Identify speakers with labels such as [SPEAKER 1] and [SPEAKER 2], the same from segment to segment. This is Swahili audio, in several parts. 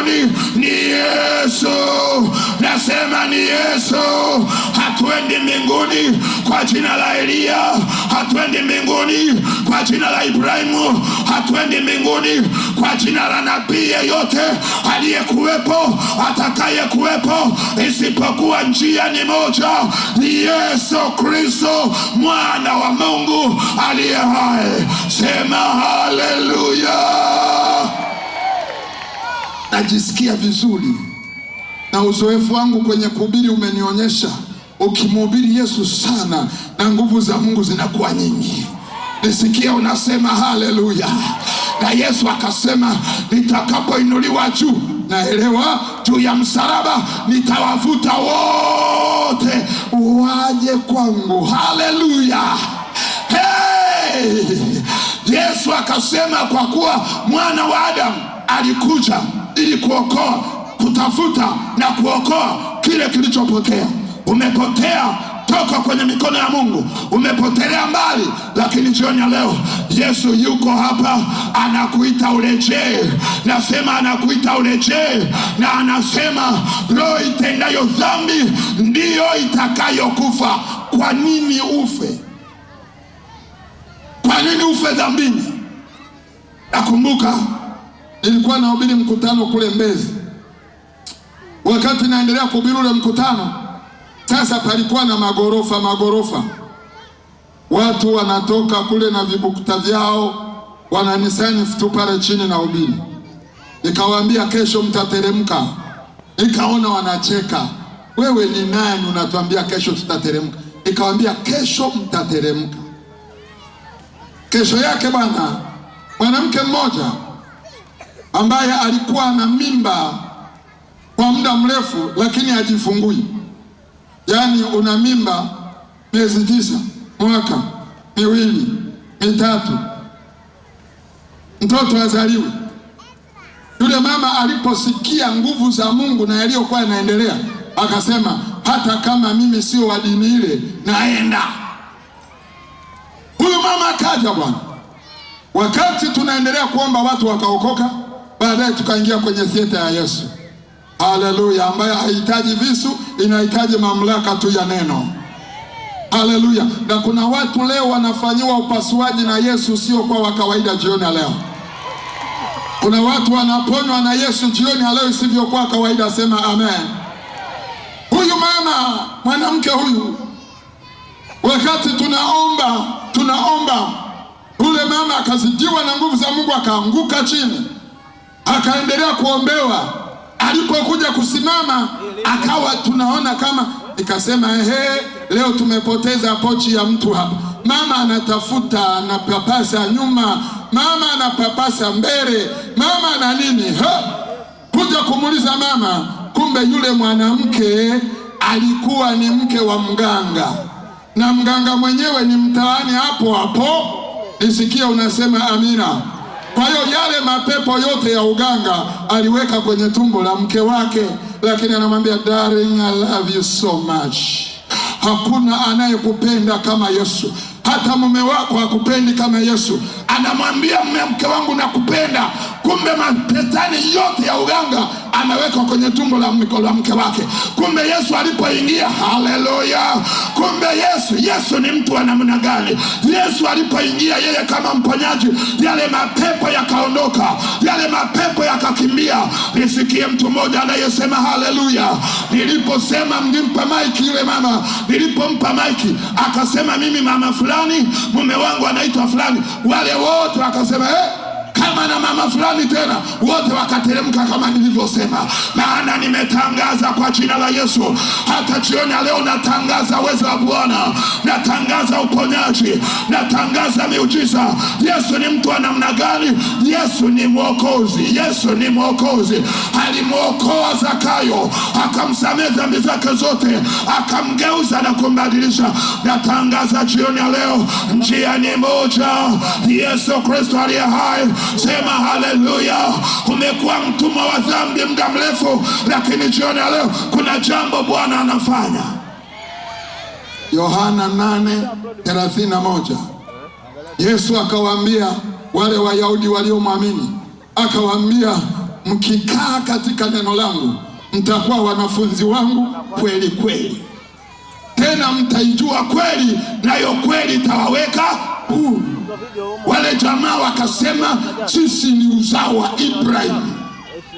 [SPEAKER 1] mbinguni ni Yesu. Nasema ni Yesu. Hatuendi mbinguni kwa jina la Elia, hatuendi mbinguni kwa jina la Ibrahimu, hatuendi mbinguni kwa jina la nabii yeyote aliyekuwepo, atakaye kuwepo, isipokuwa njia ni moja, ni Yesu Kristo mwana wa Mungu aliye hai. Sema haleluya. Najisikia vizuri, na uzoefu wangu kwenye kuhubiri umenionyesha ukimhubiri Yesu sana na nguvu za Mungu zinakuwa nyingi. Nisikia unasema haleluya. Na Yesu akasema nitakapoinuliwa juu, naelewa, juu ya msalaba, nitawavuta wote waje kwangu. Haleluya. Hey! Yesu akasema kwa kuwa mwana wa Adamu alikuja ili kuokoa, kutafuta na kuokoa kile kilichopotea. Umepotea toka kwenye mikono ya Mungu, umepotelea mbali, lakini jioni ya leo Yesu yuko hapa, anakuita urejee. Nasema anakuita urejee, na anasema roho itendayo dhambi ndiyo itakayokufa. Kwa nini ufe? Kwa nini ufe dhambini? Nakumbuka nilikuwa nahubiri mkutano kule Mbezi. Wakati naendelea kuhubiri ule mkutano, sasa palikuwa na magorofa. Watu wanatoka kule na vibukuta vyao, wananisani futu pale chini na hubiri. Nikawaambia kesho mtateremka. Nikaona wanacheka. Wewe ni nani unatuambia kesho tutateremka? Nikawaambia kesho mtateremka. Kesho yake bwana, mwanamke mmoja ambaye alikuwa na mimba kwa muda mrefu lakini hajifungui. Yaani una mimba miezi 9, mwaka, miwili, mitatu, mtoto azaliwe. Yule mama aliposikia nguvu za Mungu na yaliyokuwa yanaendelea, akasema hata kama mimi sio wa dini ile, naenda. Huyu mama akaja bwana. Wakati tunaendelea kuomba watu wakaokoka, baadaye tukaingia kwenye theater ya Yesu. Haleluya, ambayo haihitaji visu, inahitaji mamlaka tu ya neno. Haleluya. Na kuna watu leo wanafanyiwa upasuaji na Yesu sio kwa wa kawaida jioni ya leo. Kuna watu wanaponywa na Yesu jioni ya leo isivyo kwa kawaida. Sema amen. Huyu mama, mwanamke huyu, wakati tunaomba, ule mama akazidiwa na nguvu za Mungu, akaanguka chini, akaendelea kuombewa. Alipokuja kusimama, akawa tunaona kama, nikasema leo tumepoteza pochi ya mtu hapa. Mama anatafuta, anapapasa nyuma, mama anapapasa mbele, mama na nini. Kuja kumuuliza mama, kumbe yule mwanamke alikuwa ni mke wa mganga, na mganga mwenyewe ni mtaani hapo hapo. Nisikia unasema amina. Kwa hiyo yale mapepo yote ya uganga aliweka kwenye tumbo la mke wake, lakini anamwambia darling, I love you so much. Hakuna anayekupenda kama Yesu. Hata mume wako hakupendi kama Yesu. Anamwambia mke wangu nakupenda. Kumbe mapetani yote ya uganga ameweka kwenye tumbo la mke wake. Kumbe Yesu alipoingia, haleluya. Kumbe Yesu ni mtu wa namna gani? Yesu alipoingia yeye kama mponyaji, yale mapepo yakaondoka, yale mapepo yakakimbia. Nisikie mtu mmoja anayesema haleluya. Niliposema mnimpa maiki yule mama, nilipompa maiki akasema mimi mama fulani, mume wangu anaitwa fulani. Wale wote wakasema kama na mama fulani tena, wote wakateremka kama nilivyosema. Maana nimetangaza kwa jina la Yesu. Hata jioni leo natangaza uwezo wa Bwana, natangaza uponyaji, natangaza miujiza. Yesu ni mtu wa namna gani? Yesu ni mwokozi. Yesu ni mwokozi. Alimuokoa Zakayo, akamsamehe dhambi zake zote, akamgeuza na kumbadilisha. Natangaza jioni leo, njia ni moja, Yesu Kristo aliye hai. Sema haleluya. Umekuwa mtumwa wa dhambi muda mrefu, lakini jioni leo kuna jambo Bwana anafanya. Yohana 8:31. Yesu akawaambia wale Wayahudi waliomwamini, akawaambia mkikaa katika neno langu mtakuwa wanafunzi wangu kweli kweli, tena mtaijua kweli, nayo kweli itawaweka huru. Wale jamaa wakasema, sisi ni uzao wa Ibrahim,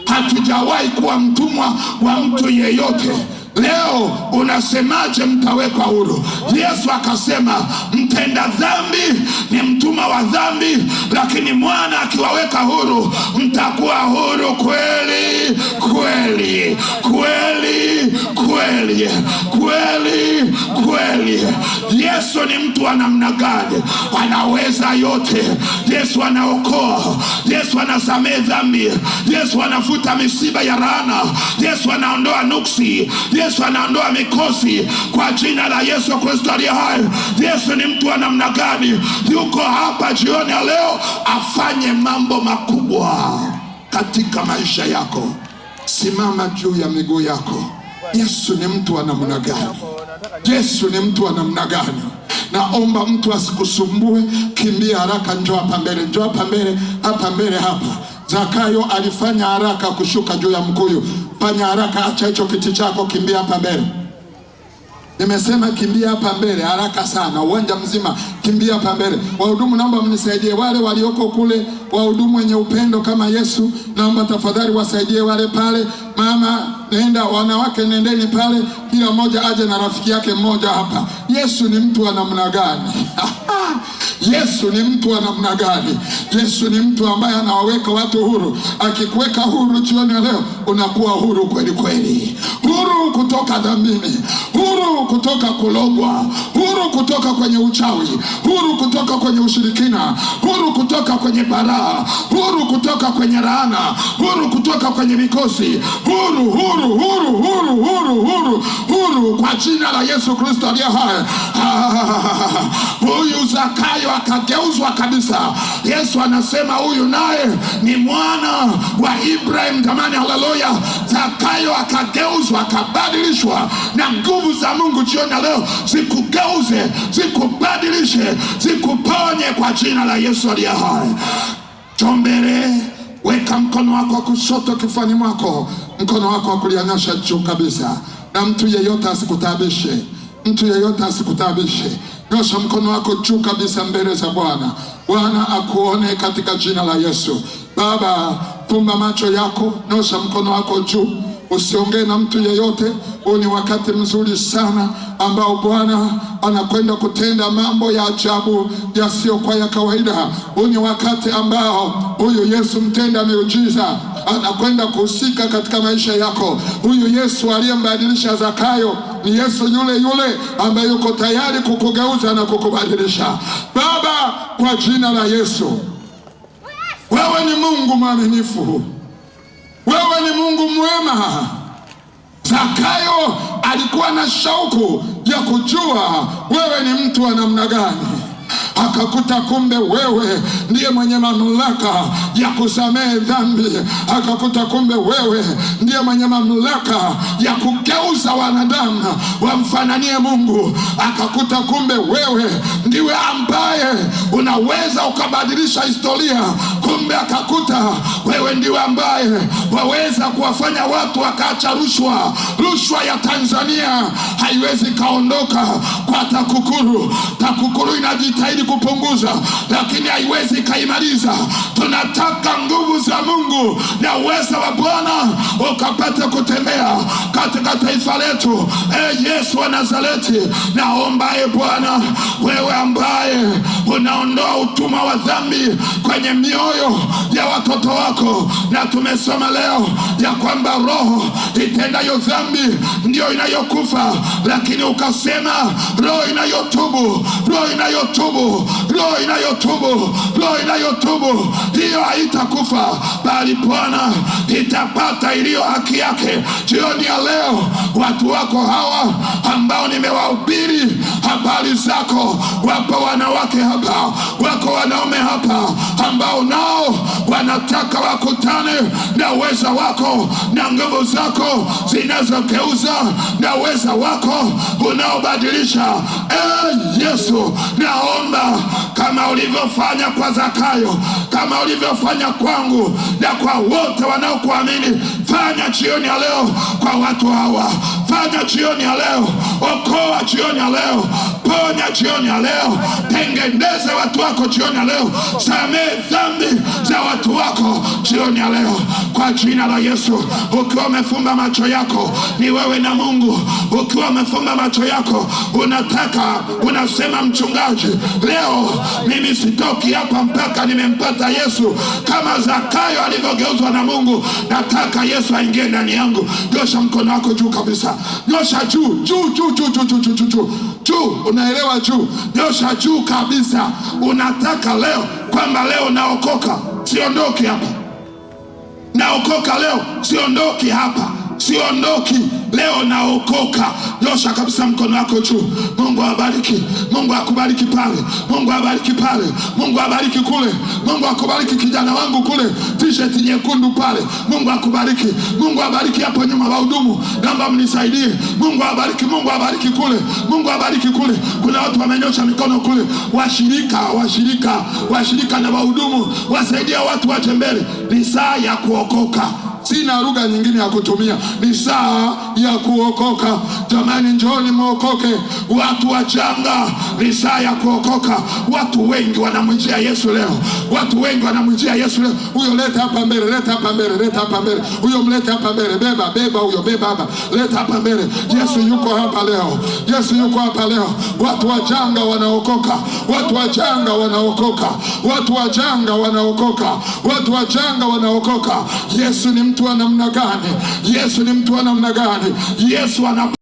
[SPEAKER 1] hatujawahi kuwa mtumwa wa mtu yeyote. Leo unasemaje mtawekwa huru? Yesu akasema, mtenda dhambi ni mtumwa wa dhambi, lakini mwana akiwaweka huru mtakuwa huru kweli kweli kweli kweli kweli kweli. Yesu ni mtu wa namna gani? Anaweza yote. Yesu anaokoa. Yesu anasamehe dhambi. Yesu anafuta misiba ya laana. Yesu anaondoa nuksi. Yesu anaondoa mikosi kwa jina la Yesu Kristo aliye hai. Yesu ni mtu wa namna gani? Yuko hapa jioni ya leo afanye mambo makubwa katika maisha yako. Simama juu ya miguu yako. Yesu ni mtu wa namna gani? Yesu ni mtu wa namna gani? Naomba mtu asikusumbue, kimbia haraka, njoo hapa mbele, njoo hapa mbele, hapa mbele hapa. Zakayo alifanya haraka kushuka juu ya mkuyu. Fanya haraka, acha hicho kiti chako, kimbia hapa mbele. Nimesema kimbia hapa mbele haraka sana, uwanja mzima, kimbia hapa mbele. Wahudumu naomba mnisaidie, wale walioko kule, wahudumu wenye upendo kama Yesu, naomba tafadhali wasaidie wale pale. Mama nenda, wanawake nendeni pale, kila mmoja aje na rafiki yake mmoja hapa. Yesu ni mtu wa namna gani? Yesu ni mtu wa namna gani? Yesu ni mtu ambaye anawaweka watu huru. Akikuweka huru jioni leo, unakuwa huru kweli kweli. Huru kutoka dhambini, huru kutoka kulogwa, huru kutoka kwenye uchawi, huru kutoka kwenye ushirikina, huru kutoka kwenye balaa, huru kutoka kwenye laana, huru kutoka kwenye mikosi. Huru, huru, huru, huru, huru, huru, huru kwa jina la Yesu Kristo aliye hai. Huyu Zakayo akageuzwa kabisa. Yesu anasema huyu naye ni mwana wa Ibrahim. Jamani, haleluya. Zakayo akageuzwa, akabadilishwa na nguvu za Mungu. Jioni leo zikugeuze, zikubadilishe, zikuponye kwa jina la Yesu aliye hai. Chombele, weka mkono wako wa kushoto kifuani mwako, mkono wako wa kulia nyosha juu kabisa, na mtu yeyote asikutabishe. Mtu yeyote asikutabishe. Nyosha mkono wako juu kabisa mbele za Bwana. Bwana akuone katika jina la Yesu. Baba, fumba macho yako, nyosha mkono wako juu. Usiongee na mtu yeyote. Huu ni wakati mzuri sana ambao Bwana anakwenda kutenda mambo ya ajabu yasiyokuwa ya kawaida. Huu ni wakati ambao huyu Yesu mtenda miujiza anakwenda kuhusika katika maisha yako. Huyu Yesu aliyembadilisha Zakayo ni Yesu yule yule ambaye yuko tayari kukugeuza na kukubadilisha. Baba, kwa jina la Yesu, wewe ni Mungu mwaminifu. Wewe ni Mungu mwema. Zakayo alikuwa na shauku ya kujua wewe ni mtu wa namna gani. Akakuta kumbe wewe ndiye mwenye mamlaka ya kusamehe dhambi. Akakuta kumbe wewe ndiye mwenye mamlaka ya kugeuza wanadamu wamfananie Mungu. Akakuta kumbe wewe ndiwe ambaye unaweza ukabadilisha historia. Kumbe akakuta wewe ndiwe ambaye waweza kuwafanya watu wakaacha rushwa. Rushwa ya Tanzania haiwezi kaondoka kwa TAKUKURU. TAKUKURU inajitahidi kupunguza, lakini haiwezi kaimaliza. Tunataka nguvu za Mungu na uwezo wa Bwana ukapate kutembea katika taifa letu. Yesu wa Nazareti, naomba Bwana, wewe ambaye unaondoa utumwa wa dhambi kwenye mioyo ya watoto wako, na tumesoma leo ya kwamba roho itendayo dhambi ndio inayokufa, lakini ukasema roho inayotubu, roho inayotubu, roho inayotubu, roho inayotubu, hiyo haitakufa, bali Bwana itapata iliyo haki yake. Jioni ya leo watu wako hawa ambao nimewahubiri habari zako, wapo wanawake hapa, wako wanaume hapa ambao nao wanataka wakutane na uweza wako na nguvu zako zinazogeuza na uweza wako unaobadilisha. Yesu, naomba kama ulivyofanya kwa Zakayo, kama ulivyofanya kwangu na kwa wote wanaokuamini. Fanya jioni ya leo kwa watu hawa, fanya jioni ya leo, okoa jioni ya leo, ponya jioni ya leo, tengeneze watu wako jioni ya leo, samehe dhambi za watu wako jioni ya leo, kwa jina la Yesu. Ukiwa umefumba macho yako, ni wewe na Mungu. Ukiwa umefumba macho yako, unasema mchungaji, leo mimi sitoki hapa mpaka nimempata Yesu, kama Zakayo alivyogeuzwa na Mungu. Nataka Yesu aingie ndani yangu. Nyosha mkono wako juu kabisa, nyosha juu juu juu juu juu juu juu juu, unaelewa? Juu, nyosha juu kabisa. Unataka leo kwamba leo naokoka, siondoki hapa. Naokoka leo, siondoki hapa, siondoki leo, naokoka. Nyosha kabisa mkono wako juu. Mungu awabariki, Mungu akubariki pale, Mungu abariki pale, Mungu abariki kule, Mungu akubariki kijana wangu kule t-shirt nyekundu pale, Mungu akubariki, Mungu abariki hapo nyuma wahudumu, naomba mnisaidie. Mungu abariki, Mungu abariki kule, Mungu abariki kule. Kuna watu wamenyosha mikono kule, washirika na wahudumu, wasaidia watu waje mbele. Ni saa ya kuokoka. Sina lugha nyingine ya kutumia, ni saa ya kuokoka. Jamani, njooni muokoke, watu wachanga, ni saa ya kuokoka. Watu wengi wanamwijia Yesu leo, watu wengi wanamwijia Yesu leo. Huyo leta hapa mbele, leta hapa mbele, leta hapa mbele, huyo mlete hapa mbele, beba huyo, beba hapa, leta hapa mbele. Yesu yuko hapa leo, Yesu yuko hapa leo. Watu wachanga wanaokoka, watu wachanga wanaokoka, watu wachanga wanaokoka, watu wachanga wanaokoka. Yesu ni mtu wa namna gani? Yesu ni mtu wa namna gani? Yesu